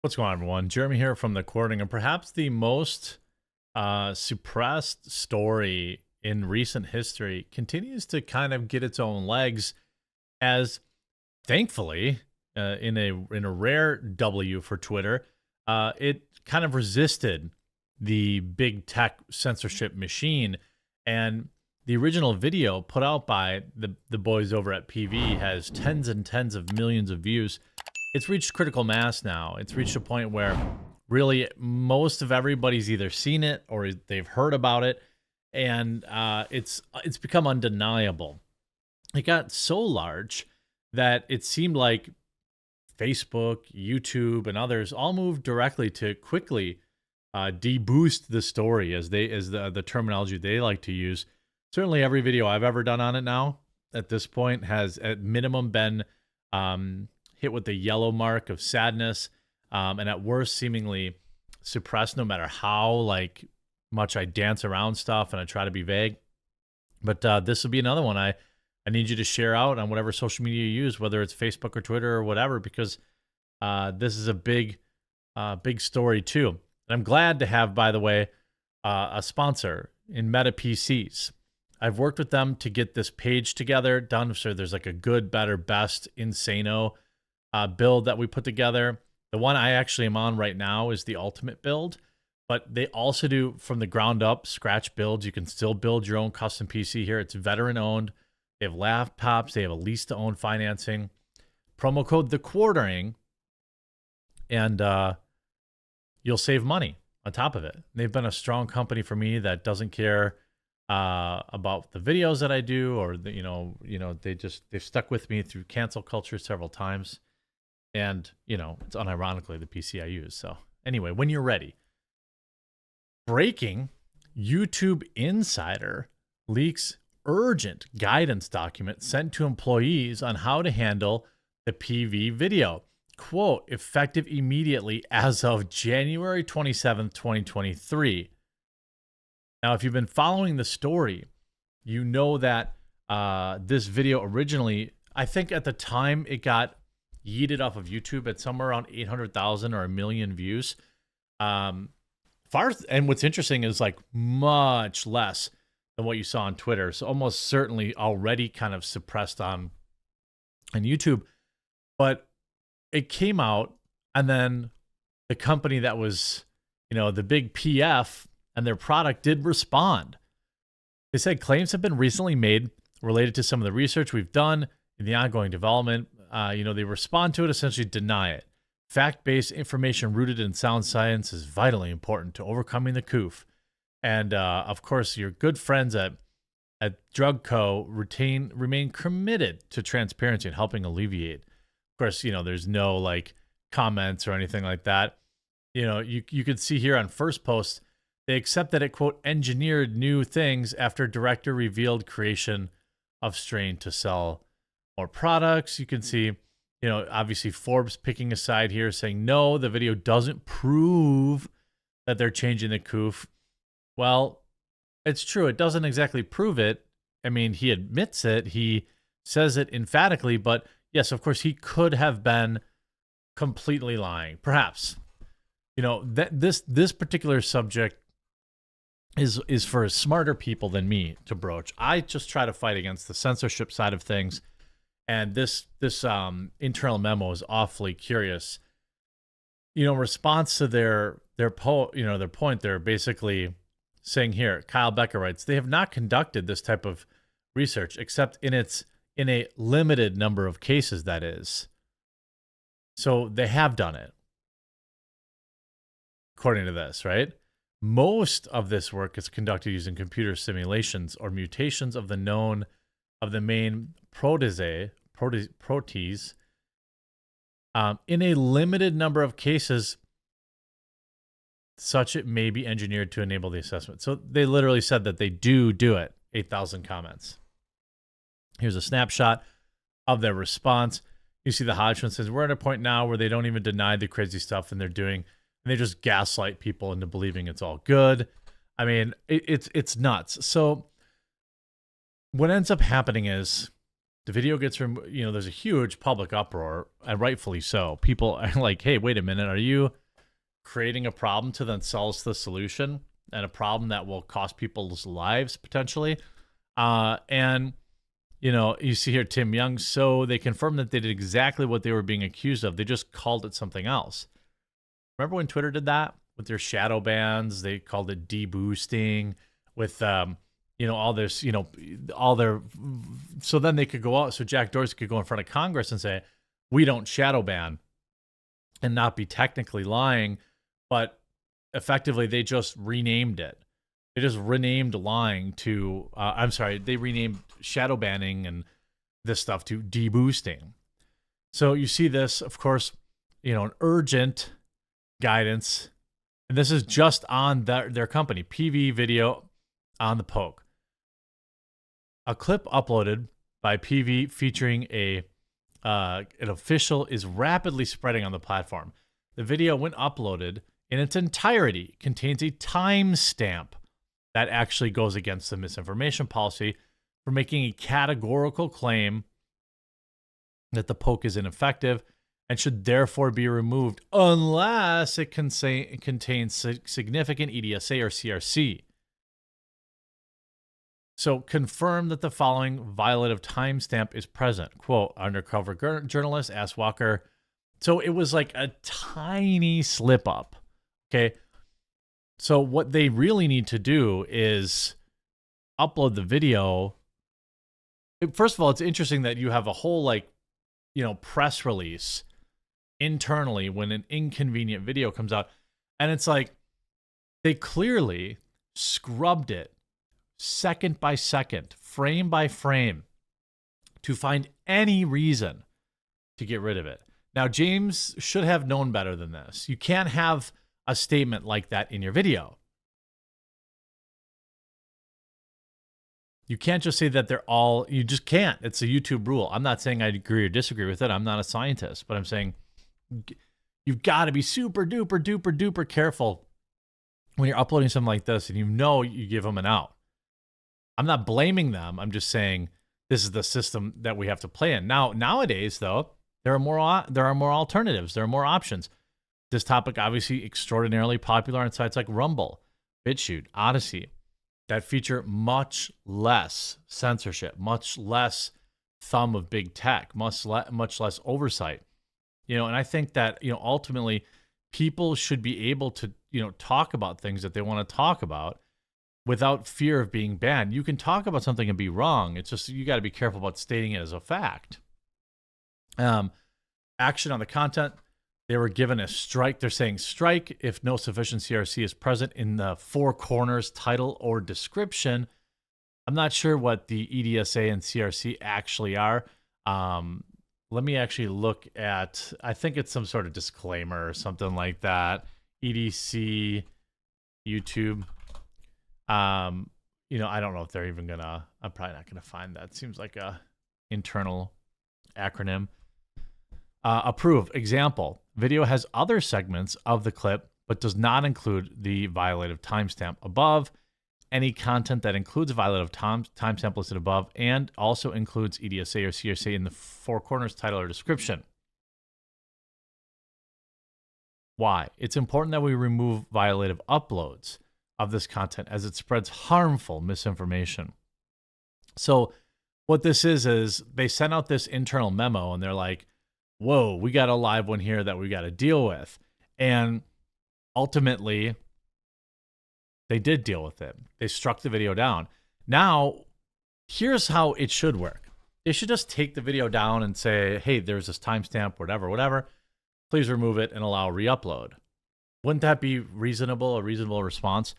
What's going on, everyone? Jeremy here from the Courting, and perhaps the most suppressed story in recent history continues to kind of get its own legs as, thankfully, in a rare W for Twitter, it kind of resisted the big tech censorship machine, and the original video put out by the boys over at PV has tens and tens of millions of views. It's reached critical mass now. It's reached a point where really most of everybody's either seen it or they've heard about it, and it's become undeniable. It got so large that it seemed like Facebook, YouTube, and others all moved directly to quickly deboost the story, as the terminology they like to use. Certainly, every video I've ever done on it now at this point has at minimum been hit with the yellow mark of sadness, and at worst seemingly suppressed, no matter how much I dance around stuff and I try to be vague. But this will be another one I need you to share out on whatever social media you use, whether it's Facebook or Twitter or whatever, because this is a big story too. And I'm glad to have, by the way, a sponsor in Meta PCs. I've worked with them to get this page together done, so there's like a good, better, best, insano build that we put together. The one I actually am on right now is the ultimate build, but they also do from the ground up scratch builds. You can still build your own custom PC here. It's veteran owned. They have laptops. They have a lease to own financing. Promo code the quartering, and you'll save money on top of it. They've been a strong company for me that doesn't care about the videos that I do, or they've stuck with me through cancel culture several times. And, it's unironically the PC I use. So anyway, when you're ready. Breaking: YouTube insider leaks urgent guidance document sent to employees on how to handle the PV video. Quote, effective immediately as of January 27th, 2023. Now, if you've been following the story, you know that this video originally, I think at the time it got yeeted off of YouTube at somewhere around 800,000 or 1 million views. And what's interesting is much less than what you saw on Twitter. So almost certainly already kind of suppressed on YouTube. But it came out, and then the company that was, the big PF and their product did respond. They said claims have been recently made related to some of the research we've done in the ongoing development. They respond to it, essentially deny it. Fact-based information rooted in sound science is vitally important to overcoming the COOF. And of course, your good friends at Drug Co. remain committed to transparency and helping alleviate. Of course, there's no comments or anything like that. You could see here on first post, they accept that it, quote, engineered new things after director revealed creation of strain to sell more products. You can see, obviously Forbes picking a side here, saying, no, the video doesn't prove that they're changing the COOF. Well, it's true. It doesn't exactly prove it. I mean, he admits it. He says it emphatically, but yes, of course, he could have been completely lying. Perhaps, this particular subject is for smarter people than me to broach. I just try to fight against the censorship side of things, and this internal memo is awfully curious. In response to their point, they're basically saying here, Kyle Becker writes, they have not conducted this type of research except in a limited number of cases, that is. So they have done it, according to this, right? Most of this work is conducted using computer simulations or mutations of the main protease. In a limited number of cases, such it may be engineered to enable the assessment. So they literally said that they do it. 8,000 comments. Here's a snapshot of their response. You see the Hodgman says, we're at a point now where they don't even deny the crazy stuff and they're doing, and they just gaslight people into believing it's all good. I mean, it's nuts. So what ends up happening is The video gets there's a huge public uproar, and rightfully so. People are like, hey, wait a minute, are you creating a problem to then sell us the solution, and a problem that will cost people's lives potentially? And you see here Tim Young, so they confirmed that they did exactly what they were being accused of. They just called it something else. Remember when Twitter did that with their shadow bans? They called it deboosting with all this, all their, so then they could go out, so Jack Dorsey could go in front of Congress and say, we don't shadow ban, and not be technically lying, but effectively they just renamed it. They just renamed lying to, they renamed shadow banning and this stuff to deboosting. So you see this, of course, an urgent guidance, and this is just on their company, PV Video on the Poke. A clip uploaded by PV featuring an official is rapidly spreading on the platform. The video, when uploaded in its entirety, contains a timestamp that actually goes against the misinformation policy for making a categorical claim that the poke is ineffective and should therefore be removed unless it contains significant EDSA or CRC. So confirm that the following violative timestamp is present. Quote, undercover journalist asked Walker. So it was like a tiny slip up. Okay. So what they really need to do is upload the video. First of all, it's interesting that you have a whole press release internally when an inconvenient video comes out. And it's like they clearly scrubbed it second by second, frame by frame, to find any reason to get rid of it. Now, James should have known better than this. You can't have a statement like that in your video. You can't just say that you just can't. It's a YouTube rule. I'm not saying I agree or disagree with it. I'm not a scientist, but I'm saying you've got to be super duper duper duper careful when you're uploading something like this and you give them an out. I'm not blaming them. I'm just saying this is the system that we have to play in. Nowadays, though, there are more alternatives. There are more options. This topic obviously extraordinarily popular on sites like Rumble, BitChute, Odyssey, that feature much less censorship, much less thumb of big tech, much less oversight. And I think that ultimately people should be able to talk about things that they want to talk about without fear of being banned. You can talk about something and be wrong. It's just you got to be careful about stating it as a fact. Action on the content. They were given a strike. They're saying strike if no sufficient CRC is present in the four corners title or description. I'm not sure what the EDSA and CRC actually are. Let me actually look at, I think it's some sort of disclaimer or something like that. EDC, YouTube. I don't know if they're even gonna, I'm probably not gonna find that. Seems like a internal acronym. Approve. Example, video has other segments of the clip, but does not include the violative timestamp above. Any content that includes a violative timestamp listed above and also includes EDSA or CRC in the four corners title or description. Why? It's important that we remove violative uploads of this content as it spreads harmful misinformation. So what this is they sent out this internal memo and they're like, whoa, we got a live one here that we got to deal with. And ultimately, they did deal with it. They struck the video down. Now, here's how it should work. They should just take the video down and say, hey, there's this timestamp, whatever. Please remove it and allow re-upload. Wouldn't that be a reasonable response?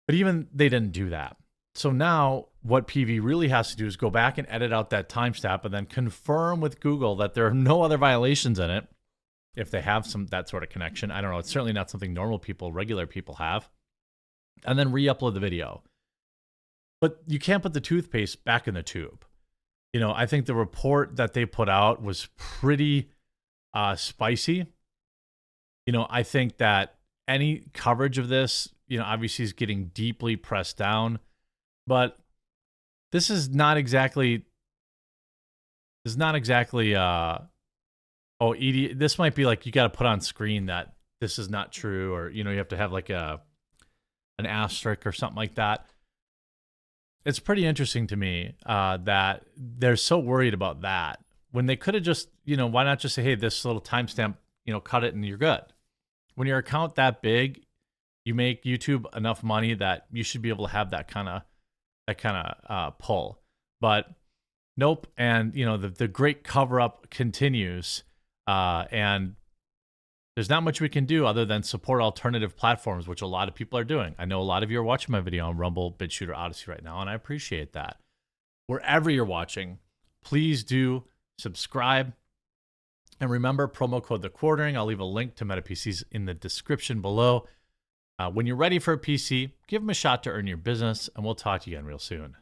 But even they didn't do that. So now what PV really has to do is go back and edit out that timestamp and then confirm with Google that there are no other violations in it. If they have that sort of connection, I don't know. It's certainly not something regular people have. And then re-upload the video. But you can't put the toothpaste back in the tube. I think the report that they put out was pretty spicy. I think that any coverage of this, obviously is getting deeply pressed down. But this is not exactly This is not exactly this might be like you got to put on screen that this is not true, or you have to have like an asterisk or something like that. It's pretty interesting to me that they're so worried about that when they could have just, why not just say, hey, this little timestamp, cut it and you're good. When your account that big, you make YouTube enough money that you should be able to have that kind of pull. But nope. And the great cover up continues, and there's not much we can do other than support alternative platforms, which a lot of people are doing. I know a lot of you are watching my video on Rumble, BitChute, Odyssey right now, and I appreciate that. Wherever you're watching, please do subscribe. And remember, promo code TheQuartering. I'll leave a link to MetaPCs in the description below. When you're ready for a PC, give them a shot to earn your business, and we'll talk to you again real soon.